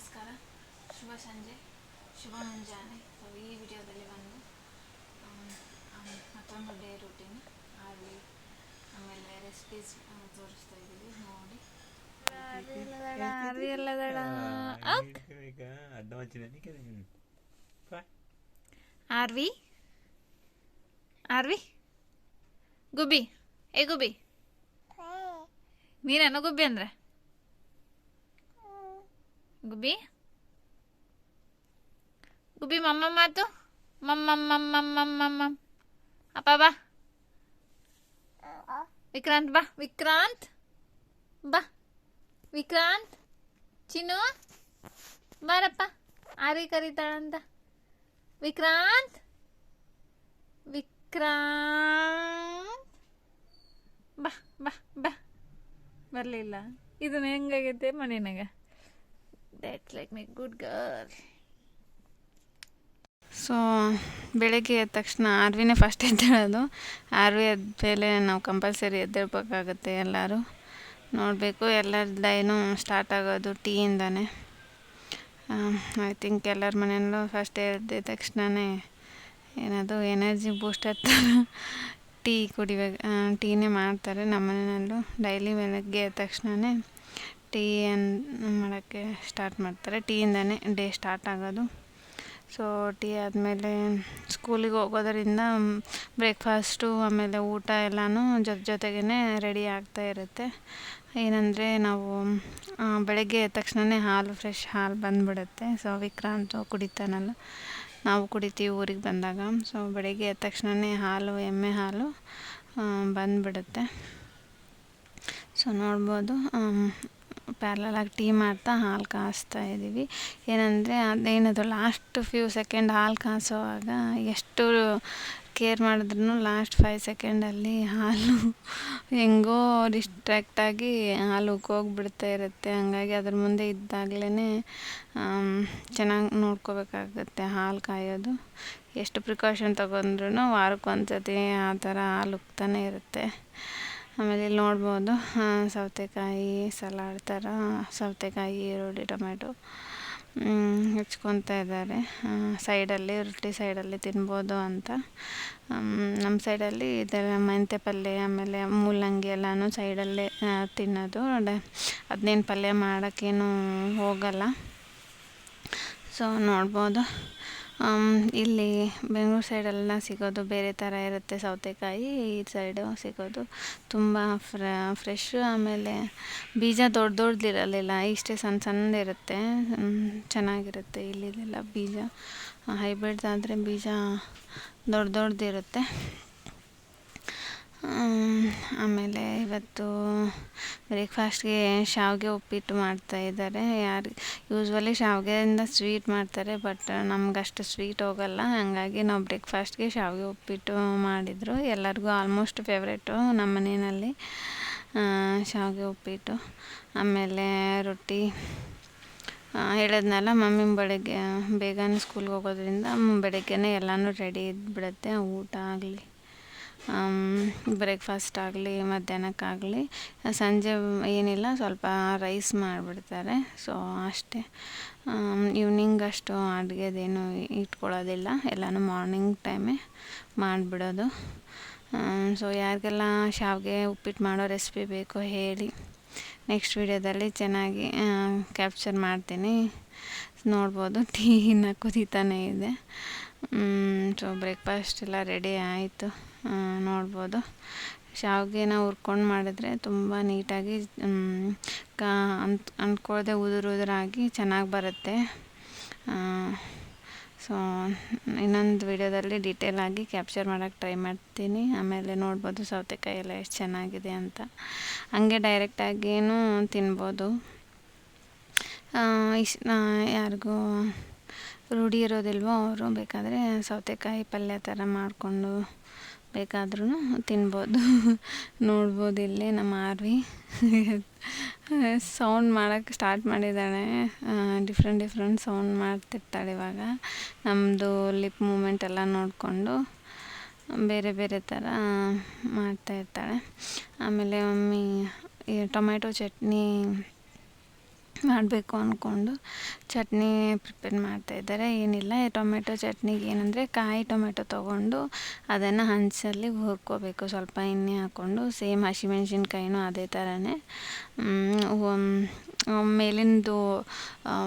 ನಮಸ್ಕಾರ, ಶುಭ ಸಂಜೆ, ಶುಭ ಮುಂಜಾನೆ. ಸೊ ಈ ವಿಡಿಯೋದಲ್ಲಿ ಬಂದು ಮತ್ತೊಂದು ಡೇ ರೂಟೀನ್ ಅಲ್ಲಿ ಆಮೇಲೆ ರೆಸಿಪೀಸ್ ತೋರಿಸ್ತಾ ಇದ್ದೀವಿ ನೋಡಿ. ಆರ್ವಿ ಆರ್ವಿ ಗುಬ್ಬಿ ಗುಬ್ಬಿ ನೀನೇನೋ ಗುಬ್ಬಿ ಅಂದ್ರೆ ಗುಬ್ಬಿ ಗುಬ್ಬಿ ಮಮ್ಮ ಮಾತು ಮಮ್ಮ ಅಪ್ಪ ಬಾ ವಿಕ್ರಾಂತ್ ಬಾ ಬಾ ವಿಕ್ರಾಂತ್ ಚಿನ್ನು ಬಾರಪ್ಪ ಆರಿ ಕರೀತಾಳಂತ ವಿಕ್ರಾಂತ್ ಬಾ ಬಾ ಬಾ ಬರಲಿಲ್ಲ. ಇದನ್ನ ಹೆಂಗಾಗೈತೆ ಮನೆಯಾಗ that's like my good girl. So ಬೆಳಗ್ಗೆ ಎದ್ದ ತಕ್ಷಣ ಆರ್ವಿನೇ ಫಸ್ಟ್ ಎದ್ದೇಳೋದು. ಆರ್ವಿ ಎದ್ಮೇಲೆ ನಾವು ಕಂಪಲ್ಸರಿ ಎದ್ದೇಳ್ಬೇಕಾಗತ್ತೆ. ಎಲ್ಲರೂ ನೋಡಬೇಕು. ಎಲ್ಲರ ಡೈನು ಸ್ಟಾರ್ಟ್ ಆಗೋದು ಟೀಯಿಂದನೇ. ಐ ಥಿಂಕ್ ಎಲ್ಲರ ಮನೆಯಲ್ಲೂ ಫಸ್ಟ್ ಎದ್ದ ತಕ್ಷಣವೇ ಏನದು ಎನರ್ಜಿ ಬೂಸ್ಟರ್ ಥರ ಟೀ ಕುಡಿಬೇಕು, ಟೀನೇ ಮಾಡ್ತಾರೆ ನಮ್ಮ ಮನೆಯಲ್ಲೂ. ಡೈಲಿ ಬೆಳಗ್ಗೆ ಎದ್ದ ತಕ್ಷಣವೇ ಟೀಯನ್ನು ಮಾಡೋಕ್ಕೆ ಸ್ಟಾರ್ಟ್ ಮಾಡ್ತಾರೆ. ಟೀಯಿಂದನೇ ಡೇ ಸ್ಟಾರ್ಟ್ ಆಗೋದು. ಸೊ ಟೀ ಆದಮೇಲೆ ಸ್ಕೂಲಿಗೆ ಹೋಗೋದರಿಂದ ಬ್ರೇಕ್ಫಾಸ್ಟು ಆಮೇಲೆ ಊಟ ಎಲ್ಲನೂ ಜೊತೆಗೇ ರೆಡಿ ಆಗ್ತಾ ಇರುತ್ತೆ. ಏನಂದರೆ ನಾವು ಬೆಳಗ್ಗೆ ಎದ್ದ ತಕ್ಷಣವೇ ಫ್ರೆಶ್ ಹಾಲು ಬಂದುಬಿಡುತ್ತೆ. ಸೊ ವಿಕ್ರಾಂತ್ ಕುಡಿತಾನಲ್ಲ, ನಾವು ಕುಡಿತೀವಿ ಊರಿಗೆ ಬಂದಾಗ. ಸೊ ಬೆಳಗ್ಗೆ ಎದ್ದ ತಕ್ಷಣವೇ ಎಮ್ಮೆ ಹಾಲು ಬಂದುಬಿಡುತ್ತೆ. ಸೊ ನೋಡ್ಬೋದು, ಪ್ಯಾರಲಾಗಿ ಟೀ ಮಾಡ್ತಾ ಹಾಲು ಕಾಯಿಸ್ತಾ ಇದ್ದೀವಿ. ಏನಂದರೆ ಅದೇನದು ಲಾಸ್ಟ್ ಫ್ಯೂ ಸೆಕೆಂಡ್ ಹಾಲು ಕಾಯಿಸೋವಾಗ ಎಷ್ಟು ಕೇರ್ ಮಾಡಿದ್ರೂ ಲಾಸ್ಟ್ 5 ಸೆಕೆಂಡಲ್ಲಿ ಹಾಲು ಹೆಂಗೋ ಡಿಸ್ಟ್ರ್ಯಾಕ್ಟಾಗಿ ಹಾಲು ಉಕ್ಕೋಗ್ಬಿಡ್ತಾ ಇರುತ್ತೆ. ಹಂಗಾಗಿ ಅದ್ರ ಮುಂದೆ ಇದ್ದಾಗಲೇ ಚೆನ್ನಾಗಿ ನೋಡ್ಕೋಬೇಕಾಗತ್ತೆ ಹಾಲು ಕಾಯೋದು. ಎಷ್ಟು ಪ್ರಿಕಾಷನ್ ತೊಗೊಂಡ್ರೂ ವಾರಕ್ಕೊಂದ್ಸತಿ ಆ ಥರ ಹಾಲು ಉಕ್ತಾನೆ ಇರುತ್ತೆ. ಆಮೇಲೆ ಇಲ್ಲಿ ನೋಡ್ಬೋದು ಸೌತೆಕಾಯಿ ಸಲಾಡ್ ಥರ ಸೌತೆಕಾಯಿ, ಈರುಳ್ಳಿ, ಟೊಮೆಟೊ ಹೆಚ್ಕೊತಾ ಇದ್ದಾರೆ ಸೈಡಲ್ಲಿ. ರೊಟ್ಟಿ ಸೈಡಲ್ಲಿ ತಿನ್ಬೋದು ಅಂತ. ನಮ್ಮ ಸೈಡಲ್ಲಿ ಇದೆಲ್ಲ ಮೆಂತ್ಯ ಪಲ್ಯ ಆಮೇಲೆ ಮೂಲಂಗಿ ಎಲ್ಲನೂ ಸೈಡಲ್ಲೇ ತಿನ್ನೋದು. ಅದನ್ನೇನು ಪಲ್ಯ ಮಾಡೋಕ್ಕೇನು ಹೋಗಲ್ಲ. ಸೊ ನೋಡ್ಬೋದು, ಇಲ್ಲಿ ಬೆಂಗಳೂರು ಸೈಡೆಲ್ಲ ಸಿಗೋದು ಬೇರೆ ಥರ ಇರುತ್ತೆ ಸೌತೆಕಾಯಿ. ಈ ಸೈಡು ಸಿಗೋದು ತುಂಬ ಫ್ರೆಶ್. ಆಮೇಲೆ ಬೀಜ ದೊಡ್ಡದಿರಲಿಲ್ಲ, ಇಷ್ಟೇ ಸಣ್ಣದಿರುತ್ತೆ. ಚೆನ್ನಾಗಿರುತ್ತೆ ಇಲ್ಲಿದೆಲ್ಲ ಬೀಜ. ಹೈಬ್ರಿಡ್ ಆದರೆ ಬೀಜ ದೊಡ್ಡದಿರುತ್ತೆ. ಆಮೇಲೆ ಇವತ್ತು ಬ್ರೇಕ್ಫಾಸ್ಟ್ಗೆ ಶಾವಿಗೆ ಉಪ್ಪಿಟ್ಟು ಮಾಡ್ತಾಯಿದ್ದಾರೆ. ಯೂಶ್ವಲಿ ಶಾವಿಗೆಯಿಂದ ಸ್ವೀಟ್ ಮಾಡ್ತಾರೆ, ಬಟ್ ನಮಗಷ್ಟು ಸ್ವೀಟ್ ಹೋಗಲ್ಲ. ಹಾಗಾಗಿ ನಾವು ಬ್ರೇಕ್ಫಾಸ್ಟ್ಗೆ ಶಾವಿಗೆ ಉಪ್ಪಿಟ್ಟು ಮಾಡಿದರು. ಎಲ್ಲರಿಗೂ ಆಲ್ಮೋಸ್ಟ್ ಫೇವ್ರೇಟು ನಮ್ಮ ಮನೆಯಲ್ಲಿ ಶಾವಿಗೆ ಉಪ್ಪಿಟ್ಟು. ಆಮೇಲೆ ರೊಟ್ಟಿ ಹೇಳಿದ್ನಲ್ಲ, ಮಮ್ಮಿ ಬೆಳಗ್ಗೆ ಬೇಗನೆ ಸ್ಕೂಲ್ಗೆ ಹೋಗೋದ್ರಿಂದ ಬೆಳಗ್ಗೆನೇ ಎಲ್ಲನೂ ರೆಡಿ ಇದ್ಬಿಡುತ್ತೆ. ಊಟ ಆಗಲಿ, ಬ್ರೇಕ್ಫಾಸ್ಟ್ ಆಗಲಿ, ಮಧ್ಯಾಹ್ನಕ್ಕಾಗಲಿ. ಸಂಜೆ ಏನಿಲ್ಲ, ಸ್ವಲ್ಪ ರೈಸ್ ಮಾಡಿಬಿಡ್ತಾರೆ. ಸೊ ಅಷ್ಟೇ. ಈವ್ನಿಂಗ್ ಅಷ್ಟು ಅಡುಗೆದೇನು ಇಟ್ಕೊಳ್ಳೋದಿಲ್ಲ, ಎಲ್ಲನೂ ಮಾರ್ನಿಂಗ್ ಟೈಮೇ ಮಾಡಿಬಿಡೋದು. ಸೊ ಯಾರಿಗೆಲ್ಲ ಶಾವಿಗೆ ಉಪ್ಪಿಟ್ಟು ಮಾಡೋ ರೆಸಿಪಿ ಬೇಕೋ ಹೇಳಿ, ನೆಕ್ಸ್ಟ್ ವಿಡಿಯೋದಲ್ಲಿ ಚೆನ್ನಾಗಿ ಕ್ಯಾಪ್ಚರ್ ಮಾಡ್ತೀನಿ. ನೋಡ್ಬೋದು ಟೀ ಇನ್ನು ಕುದೀತಾನೇ ಇದೆ. ಸೊ ಬ್ರೇಕ್ಫಾಸ್ಟ್ ಎಲ್ಲ ರೆಡಿ ಆಯಿತು. ನೋಡ್ಬೋದು, ಶಾವಿಗೆನ ಹುರ್ಕೊಂಡು ಮಾಡಿದ್ರೆ ತುಂಬ ನೀಟಾಗಿ ಅಂದ್ಕೊಳ್ಳದೆ ಉದುರಾಗಿ ಚೆನ್ನಾಗಿ ಬರುತ್ತೆ. ಸೊ ಇನ್ನೊಂದು ವಿಡಿಯೋದಲ್ಲಿ ಡೀಟೇಲಾಗಿ ಕ್ಯಾಪ್ಚರ್ ಮಾಡೋಕ್ಕೆ ಟ್ರೈ ಮಾಡ್ತೀನಿ. ಆಮೇಲೆ ನೋಡ್ಬೋದು ಸೌತೆಕಾಯಿ ಎಲ್ಲ ಎಷ್ಟು ಚೆನ್ನಾಗಿದೆ ಅಂತ. ಹಂಗೆ ಡೈರೆಕ್ಟಾಗಿಯೂ ತಿನ್ಬೋದು. ಯಾರಿಗೂ ರೂಢಿ ಇರೋದಿಲ್ವೋ ಅವರು ಬೇಕಾದರೆ ಸೌತೆಕಾಯಿ ಪಲ್ಯ ಥರ ಮಾಡಿಕೊಂಡು ಬೇಕಾದ್ರೂ ತಿನ್ಬೋದು. ನೋಡ್ಬೋದು ಇಲ್ಲಿ ನಮ್ಮ ಆರ್ವಿ ಸೌಂಡ್ ಮಾಡೋಕ್ಕೆ ಸ್ಟಾರ್ಟ್ ಮಾಡಿದ್ದಾಳೆ. ಡಿಫ್ರೆಂಟ್ ಸೌಂಡ್ ಮಾಡ್ತಿರ್ತಾಳೆ. ಇವಾಗ ನಮ್ಮದು ಲಿಪ್ ಮೂಮೆಂಟ್ ಎಲ್ಲ ನೋಡಿಕೊಂಡು ಬೇರೆ ಬೇರೆ ಥರ ಮಾಡ್ತಾಯಿರ್ತಾಳೆ. ಆಮೇಲೆ ಮಮ್ಮಿ ಈ ಟೊಮೆಟೊ ಚಟ್ನಿ ಮಾಡಬೇಕು ಅಂದ್ಕೊಂಡು ಚಟ್ನಿ ಪ್ರಿಪೇರ್ ಮಾಡ್ತಾಯಿದ್ದಾರೆ. ಏನಿಲ್ಲ, ಟೊಮೆಟೊ ಚಟ್ನಿಗೆ ಏನಂದರೆ ಕಾಯಿ ಟೊಮೆಟೊ ತೊಗೊಂಡು ಅದನ್ನು ಹಂಚಲ್ಲಿ ಹುರ್ಕೋಬೇಕು, ಸ್ವಲ್ಪ ಎಣ್ಣೆ ಹಾಕ್ಕೊಂಡು. ಸೇಮ್ ಹಸಿಮೆಣ್ಸಿನ್ಕಾಯಿನೂ ಅದೇ ಥರನೇ ಮೇಲಿಂದು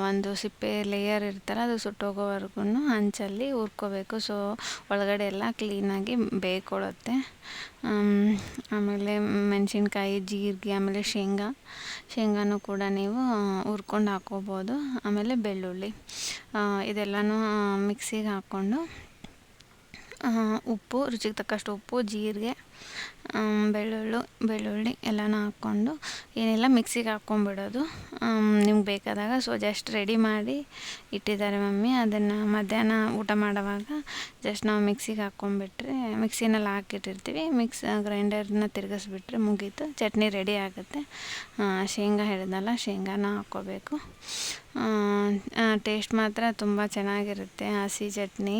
ಒಂದು ಸಿಪ್ಪೆ ಲೇಯರ್ ಇರ್ತಲ್ಲ, ಅದು ಸುಟ್ಟೋಗೋವರೆಗೂ ಹಂಚಲ್ಲಿ ಹುರ್ಕೋಬೇಕು. ಸೊ ಒಳಗಡೆ ಎಲ್ಲ ಕ್ಲೀನಾಗಿ ಬೇಯ್ಕೊಳ್ಳುತ್ತೆ. ಆಮೇಲೆ ಮೆಣಸಿನ್ಕಾಯಿ, ಜೀರಿಗೆ, ಆಮೇಲೆ ಶೇಂಗಾನೂ ಕೂಡ ನೀವು ಹುರ್ಕೊಂಡು ಹಾಕ್ಕೋಬೋದು. ಆಮೇಲೆ ಬೆಳ್ಳುಳ್ಳಿ, ಇದೆಲ್ಲನೂ ಮಿಕ್ಸಿಗೆ ಹಾಕ್ಕೊಂಡು ಉಪ್ಪು, ರುಚಿಗೆ ತಕ್ಕಷ್ಟು ಉಪ್ಪು, ಜೀರಿಗೆ, ಬೆಳ್ಳುಳ್ಳಿ ಎಲ್ಲನೂ ಹಾಕ್ಕೊಂಡು ಏನೆಲ್ಲ ಮಿಕ್ಸಿಗೆ ಹಾಕ್ಕೊಂಬಿಡೋದು ನಿಮ್ಗೆ ಬೇಕಾದಾಗ. ಸೊ ಜಸ್ಟ್ ರೆಡಿ ಮಾಡಿ ಇಟ್ಟಿದ್ದಾರೆ ಮಮ್ಮಿ. ಅದನ್ನು ಮಧ್ಯಾಹ್ನ ಊಟ ಮಾಡೋವಾಗ ಜಸ್ಟ್ ನಾವು ಮಿಕ್ಸಿಗೆ ಹಾಕ್ಕೊಂಬಿಟ್ರೆ, ಮಿಕ್ಸಿನಲ್ಲಿ ಹಾಕಿಟ್ಟಿರ್ತೀವಿ, ಗ್ರೈಂಡರ್ನ ತಿರುಗಿಸ್ಬಿಟ್ರೆ ಮುಗೀತು, ಚಟ್ನಿ ರೆಡಿ ಆಗುತ್ತೆ. ಶೇಂಗಾ ಹೇಳಿದ್ನಲ್ಲ, ಶೇಂಗಾನ ಹಾಕ್ಕೋಬೇಕು. ಟೇಸ್ಟ್ ಮಾತ್ರ ತುಂಬ ಚೆನ್ನಾಗಿರುತ್ತೆ ಹಸಿ ಚಟ್ನಿ.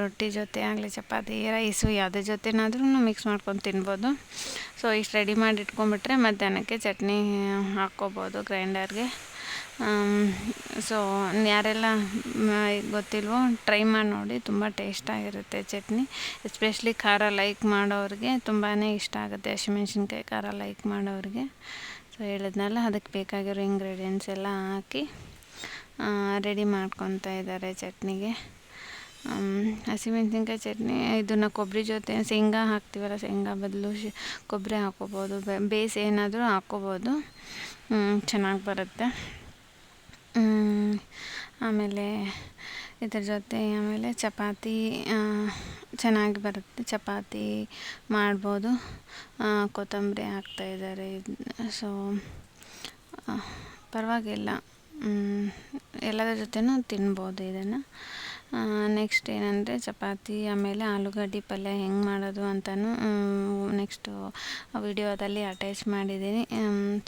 ರೊಟ್ಟಿ ಜೊತೆ ಆಗಲಿ, ಚಪಾತಿ, ರೈಸು ಯಾವುದೇ ಜೊತೆನಾದ್ರೂ ಮಿಕ್ಸ್ ಮಾಡ್ಕೊಂಡು ತಿನ್ಬೋದು. ಸೊ ಇಷ್ಟು ರೆಡಿ ಮಾಡಿ ಇಟ್ಕೊಂಡ್ಬಿಟ್ರೆ ಮಧ್ಯಾಹ್ನಕ್ಕೆ ಚಟ್ನಿ ಹಾಕ್ಕೋಬೋದು ಗ್ರೈಂಡರ್ಗೆ. ಸೊ ಯಾರೆಲ್ಲ ಗೊತ್ತಿಲ್ವೋ ಟ್ರೈ ಮಾಡಿ ನೋಡಿ, ತುಂಬ ಟೇಸ್ಟಾಗಿರುತ್ತೆ ಚಟ್ನಿ. ಎಸ್ಪೆಷಲಿ ಖಾರ ಲೈಕ್ ಮಾಡೋರಿಗೆ ತುಂಬಾ ಇಷ್ಟ ಆಗುತ್ತೆ, ಹಸಿಮೆಣ್ಸಿನ್ಕಾಯಿ ಖಾರ ಲೈಕ್ ಮಾಡೋರಿಗೆ. ಸೊ ಹೇಳಿದ್ನಲ್ಲ, ಅದಕ್ಕೆ ಬೇಕಾಗಿರೋ ಇಂಗ್ರೀಡಿಯೆಂಟ್ಸ್ ಎಲ್ಲ ಹಾಕಿ ರೆಡಿ ಮಾಡ್ಕೊತಾ ಇದ್ದಾರೆ ಚಟ್ನಿಗೆ. ಹಸಿಮೆಣ್ಸಿನ್ಕಾಯಿ ಚಟ್ನಿ ಇದನ್ನು ಕೊಬ್ಬರಿ ಜೊತೆ ಶೇಂಗಾ ಹಾಕ್ತೀವಲ್ಲ, ಶೇಂಗಾ ಬದಲು ಕೊಬ್ಬರಿ ಹಾಕ್ಕೋಬೋದು, ಬೇಸ್ ಏನಾದರೂ ಹಾಕ್ಕೋಬೋದು, ಚೆನ್ನಾಗಿ ಬರುತ್ತೆ. ಆಮೇಲೆ ಇದ್ರ ಜೊತೆ ಆಮೇಲೆ ಚಪಾತಿ ಚೆನ್ನಾಗಿ ಬರುತ್ತೆ, ಚಪಾತಿ ಮಾಡ್ಬೋದು. ಕೊತ್ತಂಬರಿ ಹಾಕ್ತಾಯಿದ್ದಾರೆ. ಸೊ ಪರವಾಗಿಲ್ಲ, ಎಲ್ಲದರ ಜೊತೆನೂ ತಿನ್ಬೋದು ಇದನ್ನು. ನೆಕ್ಸ್ಟ್ ಏನಂದರೆ ಚಪಾತಿ, ಆಮೇಲೆ ಆಲೂಗಡ್ಡೆ ಪಲ್ಯ ಹೆಂಗೆ ಮಾಡೋದು ಅಂತಲೂ ನೆಕ್ಸ್ಟು ವಿಡಿಯೋದಲ್ಲಿ ಅಟ್ಯಾಚ್ ಮಾಡಿದ್ದೀನಿ.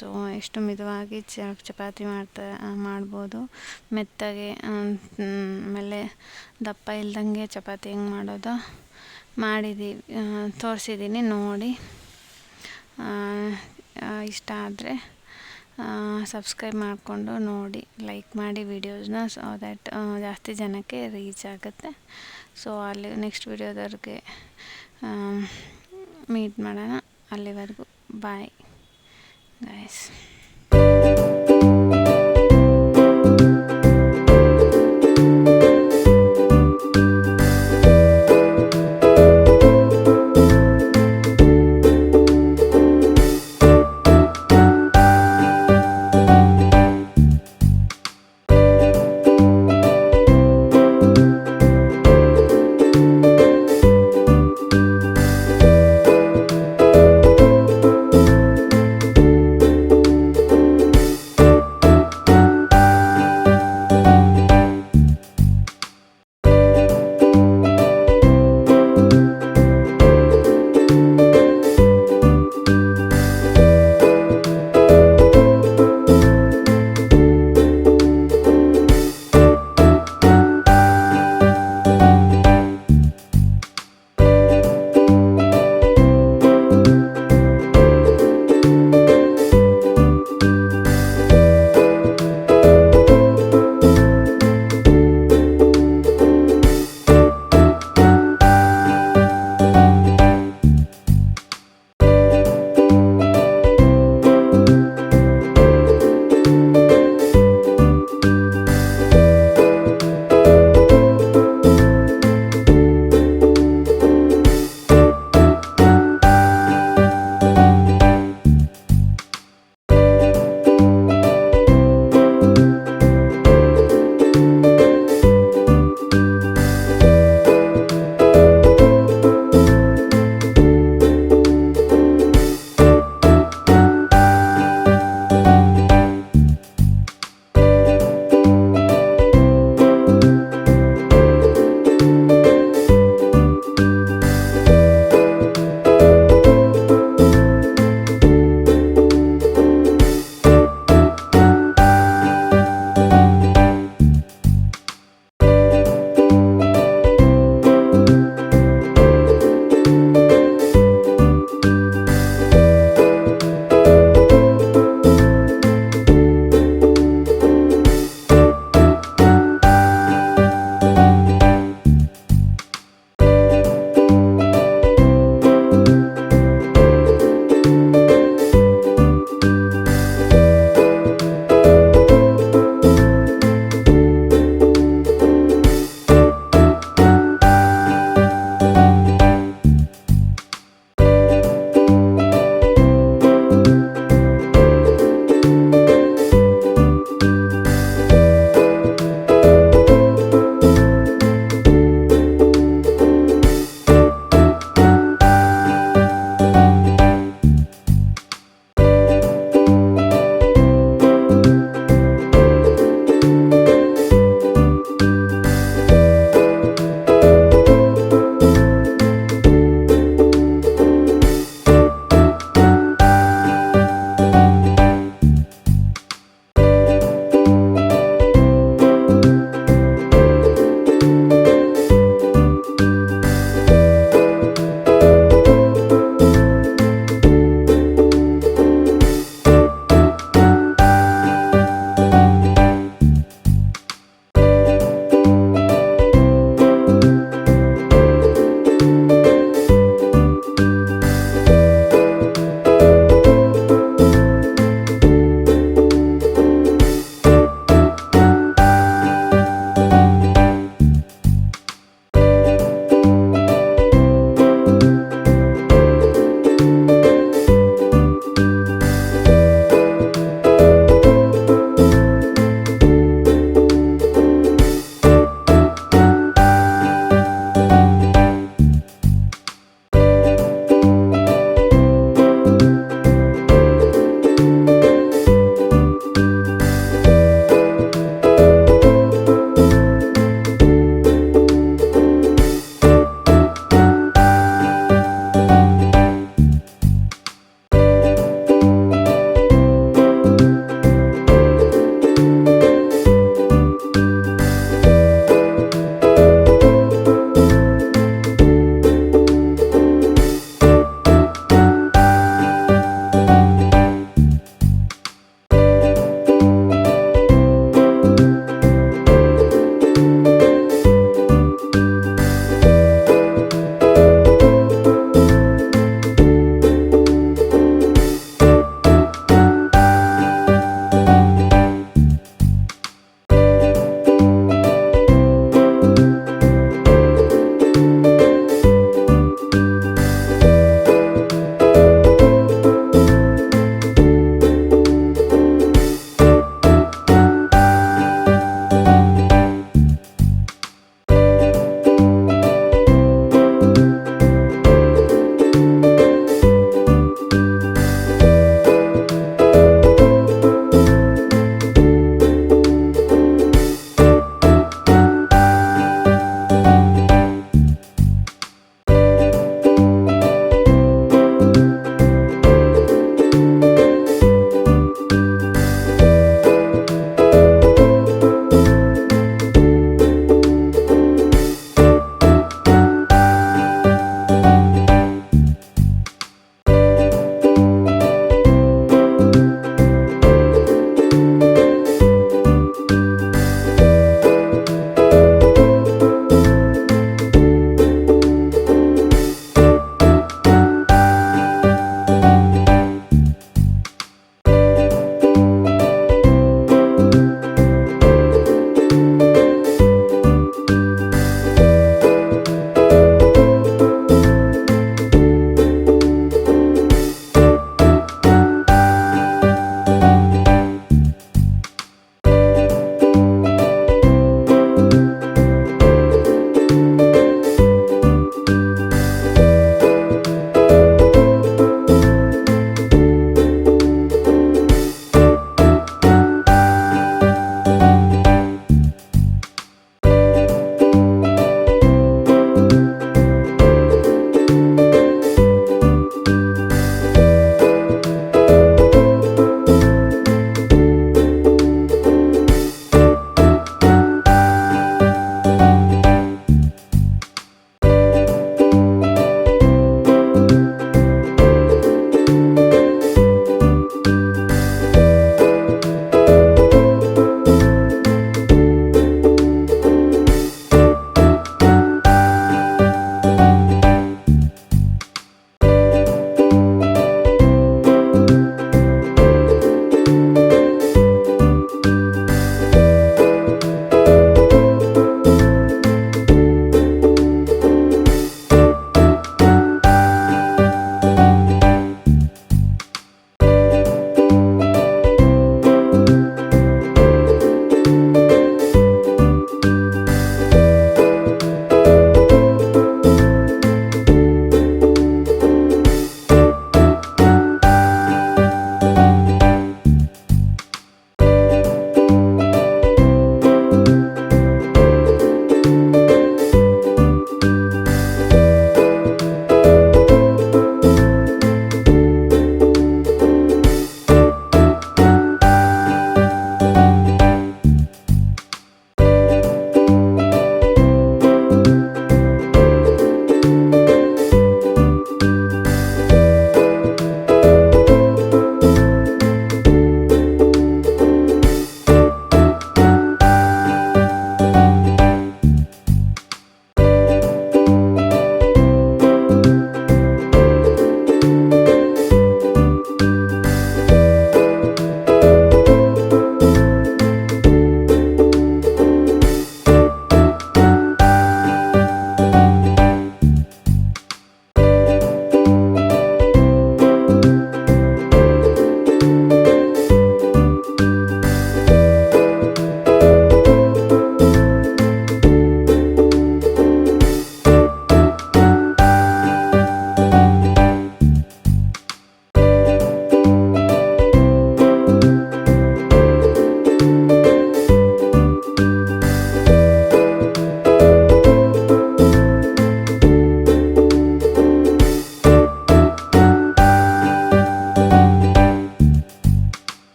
ಸೊ ಎಷ್ಟು ಮಿತವಾಗಿ ಚಪಾತಿ ಮಾಡ್ಬೋದು, ಮೆತ್ತಗೆ, ಆಮೇಲೆ ದಪ್ಪ ಇಲ್ದಂಗೆ ಚಪಾತಿ ಹೆಂಗೆ ಮಾಡೋದು ತೋರಿಸಿದ್ದೀನಿ, ನೋಡಿ. ಇಷ್ಟ ಆದರೆ ಸಬ್ಸ್ಕ್ರೈಬ್ ಮಾಡಿಕೊಂಡು ನೋಡಿ, ಲೈಕ್ ಮಾಡಿ ವಿಡಿಯೋಸ್ನ, ಸೊ ದ್ಯಾಟ್ ಜಾಸ್ತಿ ಜನಕ್ಕೆ ರೀಚ್ ಆಗುತ್ತೆ. ಸೊ ಅಲ್ಲಿ ನೆಕ್ಸ್ಟ್ ವಿಡಿಯೋದವ್ರಿಗೆ ಮೀಟ್ ಮಾಡೋಣ. ಅಲ್ಲಿವರೆಗೂ ಬಾಯ್ ಗೈಸ್.